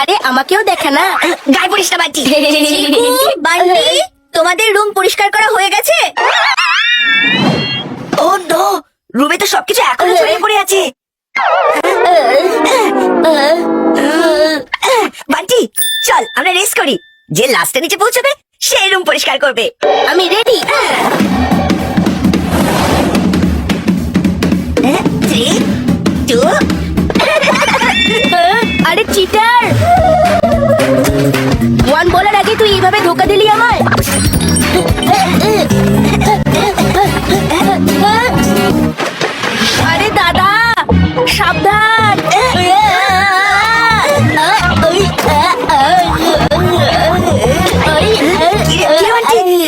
আরে আমাকেও দেখা না, গায়ে পড়িস না বান্টি। বান্টি, তোমাদের রুম পরিষ্কার করা হয়ে গেছে? ও নো, রুমে তো সবকিছু এখনো ছড়িয়ে পড়ে আছে। বান্টি, চল আমরা রেস করি। যে লাস্টে নিচে পৌঁছবে সেই রুম পরিষ্কার করবে। আমি রেডি। 3, 2 আরে চিটার, 1 বলার আগে তুই এইভাবে ধোকা দিলি আমায়। আরে দাদা সাবধান।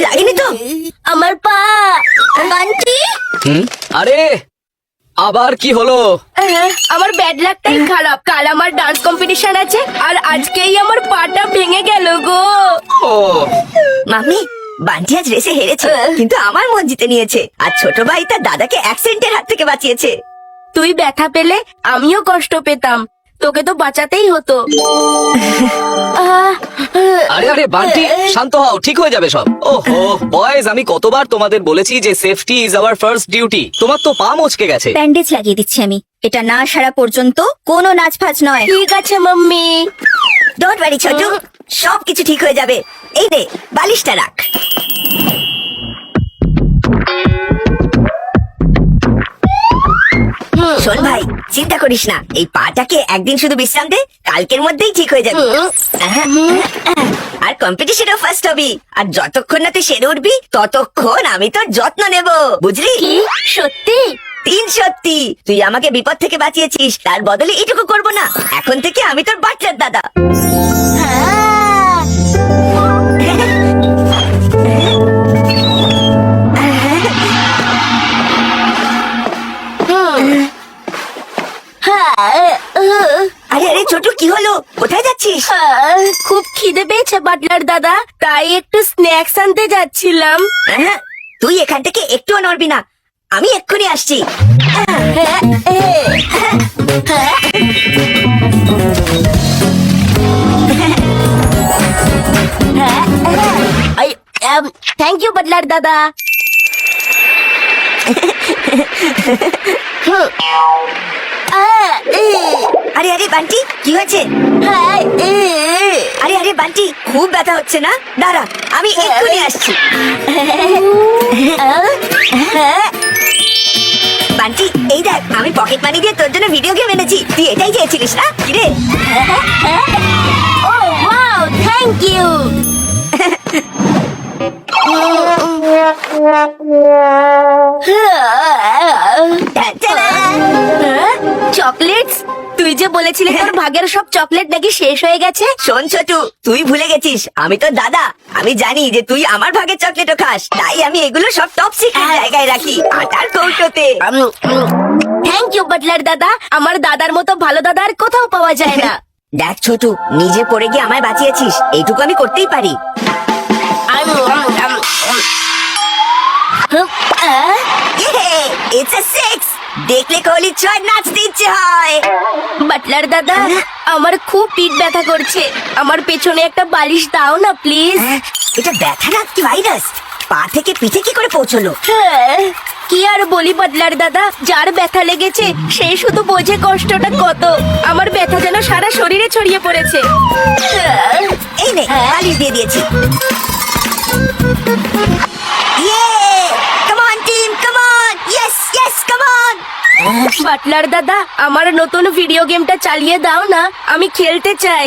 লাগেনি তো? আমার পা। বান্টি, আরে আবার কি হলো? আমার ব্যাড লাকটাই খারাপ। কাল আমার ডান্স কম্পিটিশন আছে আর আজকেই আমার পাটা ভেঙে গেল গো। ও মাম্মি, বান্টি আজ রেসে হেরেছে কিন্তু আমার মন জিতে নিয়েছে। আর ছোট ভাই তার দাদাকে অ্যাক্সিডেন্টের হাত থেকে বাঁচিয়েছে। তুই ব্যথা পেলে আমিও কষ্ট পেতাম, তোকে তো বাঁচাতেই হতো। আরে আরে বান্টি, শান্ত হও, ঠিক হয়ে যাবে সব। ওহো বয়েজ, আমি কতবার তোমাদের বলেছি যে safety is our first duty. তোমার তো পা মচকে গেছে। ব্যান্ডেজ লাগিয়ে দিচ্ছি আমি। এটা না সারা পর্যন্ত কোনো নাচ ফাজ নয়। ঠিক আছে মাম্মি। ডোন্ট ওয়ারি ছোটু, সবকিছু ঠিক হয়ে যাবে। এই নে, বালিশটা রাখ। শোন ভাই, চিন্তা করিস না, এই পাটাকে একদিন শুধু বিশ্রাম দে, কালকের মধ্যেই ঠিক হয়ে যাবে। আর কম্পিটিশনেও ফার্স্ট হবি। আর যতক্ষণ না তুই সেরে উঠবি ততক্ষণ আমি তোর যত্ন নেব, বুঝলি? কি সত্যি? 3 সত্যি। তুই আমাকে বিপদ থেকে বাঁচিয়েছিস, তার বদলে এটুকু করবো না? এখন থেকে আমি তোর বাচ্চার দাদা। আরে আরে ছোটু, কি হলো? কোথায় যাচ্ছিস? খুব খিদে পেয়েছে বাটলার দাদা, তাই একটু স্ন্যাক্স আনতে যাচ্ছিলাম। তুই এখান থেকে একটুও নড়বি না, আমি এক্ষুনি আসছি। থ্যাংক ইউ বাটলার দাদা। আরে আরে বান্টি, কি হয়েছে? আরে আরে বান্টি, খুব ব্যথা হচ্ছে না? দাঁড়া, আমি এক্ষুনি আসছি। বান্টি, এই দেখ, আমি পকেট মানি দিয়ে তোর জন্য ভিডিও গেম এনেছি। তুই এটাই চেয়েছিলিস না? কিরে? ও ওয়াও, থ্যাংক ইউ। চকলেটস? তুই যে বলেছিলি তোর ভাগের সব চকলেট নাকি শেষ হয়ে গেছে। শোন ছোটু, তুই ভুলে গেছিস আমি তোর দাদা। আমি জানি যে তুই আমার ভাগের চকলেটও খাস, তাই আমি এগুলো সব টপ সিক্রেট জায়গায় রাখি, আটার কৌটোতে। থ্যাংক ইউ বাটলার দাদা, আমার দাদার মতো ভালো দাদা আর কোথাও পাওয়া যায় না। দেখ ছোটু, নিজে পড়ে গিয়ে আমায় বাঁচিয়েছিস, এইটুকু আমি করতেই পারি। It's a 6! দেখলে কোহলি 6 নাচতে ইচ্ছে হয়। বাটলার দাদা, আমার খুব পিঠ ব্যথা করছে, আমার পেছনে একটা বালিশ দাও না প্লিজ। এটা ব্যথা না কি ভাইরাস? পা থেকে পিঠে কি করে পৌঁছলো? কি আর বলি বাটলার দাদা, যার ব্যথা লেগেছে সে শুধু বোঝে কষ্টটা কত। আমার ব্যথা যেন সারা শরীরে ছড়িয়ে পড়েছে। এই নে, বালিশ দিয়ে দিয়েছি। Come on team, come on! Yes, yes, come on! Butler দাদা, আমার নতুন ভিডিও গেমটা চালিয়ে দাও না, আমি খেলতে চাই।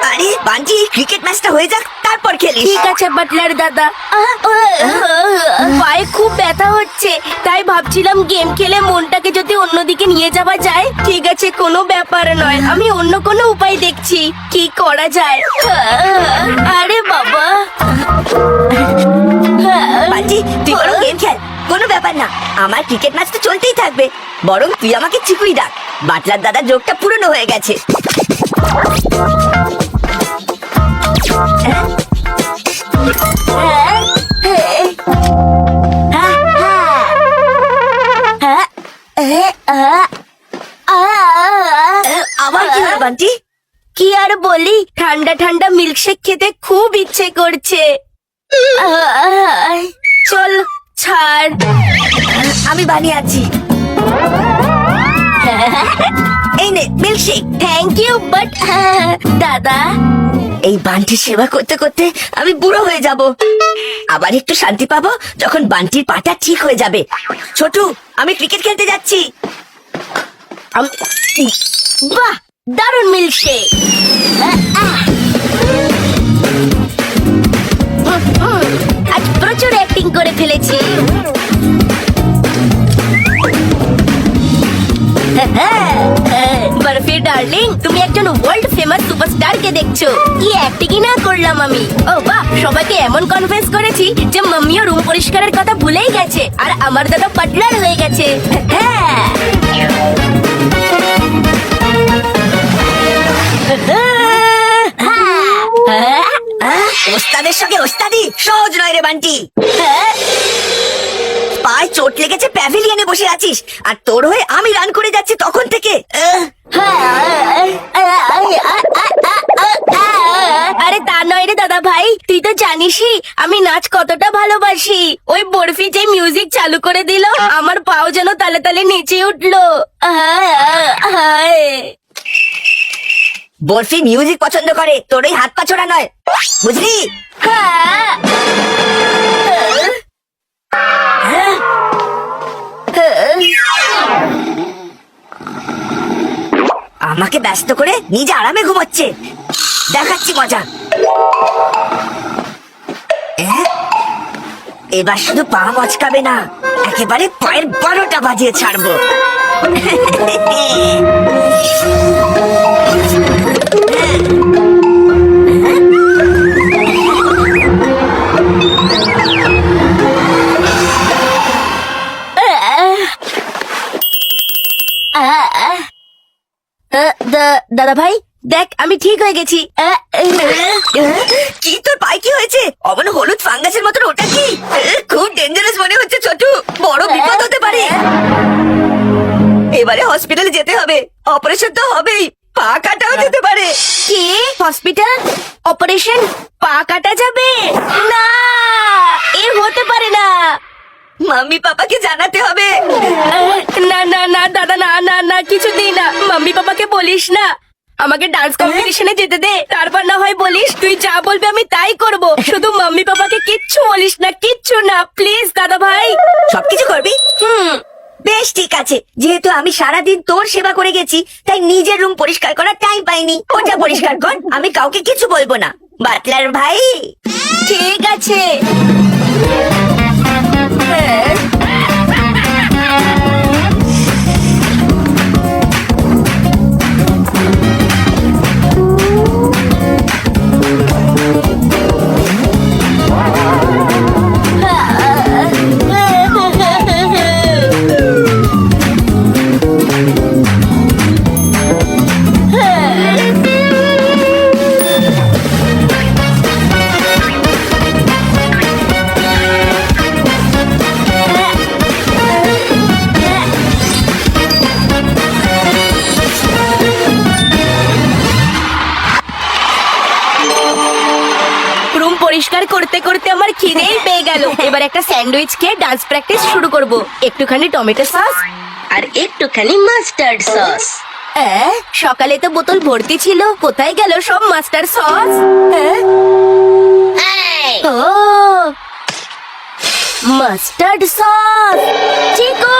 আরে বান্টি, ক্রিকেট ম্যাচটা হয়ে যাক, তারপর খেলিস। ঠিক আছে বাটলার দাদা। পায়ে খুব ব্যথা হচ্ছে, তাই ভাবছিলাম গেম খেলে মনটাকে যদি অন্যদিকে নিয়ে যাওয়া যায়। ঠিক আছে, কোনো ব্যাপার নয়, আমি অন্য কোনো উপায় দেখছি কি করা যায়। আরে বাবা। বান্টি, তুই বরং গেম খেল, কোনো ব্যাপার না। আমার ক্রিকেট ম্যাচ তো চলতেই থাকবে। বরং তুই আমাকে চিকুই ডাক, বাটলার দাদার যোগটা পুরনো হয়ে গেছে। আবার কি হলো বান্টি? কি আর বলি, ঠান্ডা ঠান্ডা মিল্কশেক খেতে খুব ইচ্ছে করছে। চল ছাড়, আমি বানিয়ে আছি। এই নে মিল্কশেক। থ্যাংক ইউ, বাট দাদা, এই বান্টির সেবা করতে করতে আমি বুড়ো হয়ে যাব। আবার একটু শান্তি পাবো যখন বান্টির পাটা ঠিক হয়ে যাবে। ছোটু, আমি ক্রিকেট খেলতে যাচ্ছি। বাহ, দারুণ মিল্কশেক। আজ প্রচুর অ্যাক্টিং করে ফেলেছি। বরফি ডার্লিং, তুমি একজন ওয়ার্ল্ড ফেমাস সুপারস্টারকে দেখছো। কি অ্যাক্টিংই না করলাম আমি। ও বাহ, সবাইকে এমন কনফারেন্স করেছি যে মাম্মিও রুম পরিষ্কারের কথা ভুলেই গেছে আর আমার দাদা পার্টনার হয়ে গেছে। ওস্তাদের সঙ্গে ওস্তাদি সহজ নয় রে বান্টি। পায়ে চোট লেগেছে, প্যাভিলিয়নে বসে আছিস, আর তোর হয়ে আমি রান করে যাচ্ছি তখন থেকে। আরে তা নয় রে দাদা ভাই, তুই তো জানিসই আমি নাচ কতটা ভালোবাসি। ওই বরফি যে মিউজিক চালু করে দিল, আমার পাও যেন তালে তালে নেচে উঠলো। বরফি মিউজিক পছন্দ করে, তোর ওই হাত পা ছোড়া নয়, বুঝলি? আমাকে ব্যস্ত করে নিজে আরামে ঘুমাচ্ছে, দেখাচ্ছি মজা। এবার শুধু পা মচকাবে না, একেবারে পায়ের 12টা বাজিয়ে ছাড়বো। দাদা ভাই দেখ, আমি ঠিক হয়ে গেছি। কি তোর পায়ে কি হয়েছে? অমন হলুদ ফাঙ্গাসের মতন ওটা কি? খুব ডেঞ্জারাস মনে হচ্ছে ছোটু, বড় বিপদ হতে পারে। এবারে হসপিটালে যেতে হবে, অপারেশন তো হবেই, পা কাটাও যেতে পারে। কি হসপিটাল অপারেশন? পা কাটা যাবে? না, এ হতে পারে না। মাম্মি পাপাকে জানাতে হবে। না না না দাদা, না না না, কিছুতেই না। মাম্মি পাপাকে বলিস না, আমাকে ডান্স কম্পিটিশনে যেতে দে, তারপর না হয় বলিস। তুই যা বলবি আমি তাই করব, শুধু মাম্মি পাপাকে কিচ্ছু বলিস না, কিচ্ছু না, প্লিজ দাদা ভাই। সবকিছু করবি? বেশ ঠিক আছে, যেহেতু আমি সারাদিন তোর সেবা করে গেছি, তাই নিজের রুম পরিষ্কার করার টাইম পাইনি। ওটা পরিষ্কার কর, আমি কাউকে কিছু বলবো না। বাটলার ভাই। ঠিক আছে। পরিষ্কার করতে করতে আমার খিদেই পেয়ে গেল। এবার একটা স্যান্ডউইচ খেয়ে ডান্স প্র্যাকটিস শুরু করব। একটুখানি টমেটো সস আর একটুখানি মাস্টার্ড সস। সকালে তো বোতল ভর্তি ছিল, কোথায় গেল সব মাস্টার্ড সস? ও মাস্টার্ড সস। চিকু,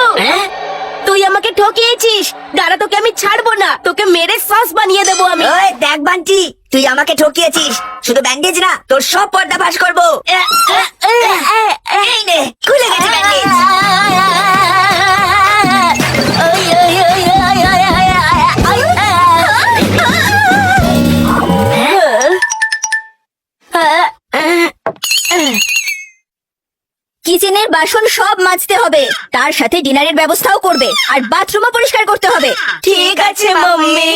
তুই আমাকে ঠকিয়েছিস। দাঁড়া, তোকে আমি ছাড়বো না, তোকে মেরে সস বানিয়ে দেবো আমি। ওই দেখ বান্টি, তুই আমাকে ঠকিয়েছিস, শুধু ব্যান্ডেজ না, তোর সব পর্দা ফাঁস করবো। এই নে, খুলে গেছে ব্যান্ডেজ। কিচেনের বাসন সব মাজতে হবে, তার সাথে ডিনারের ব্যবস্থাও করবে, আর বাথরুমও পরিষ্কার করতে হবে। ঠিক আছে মাম্মি।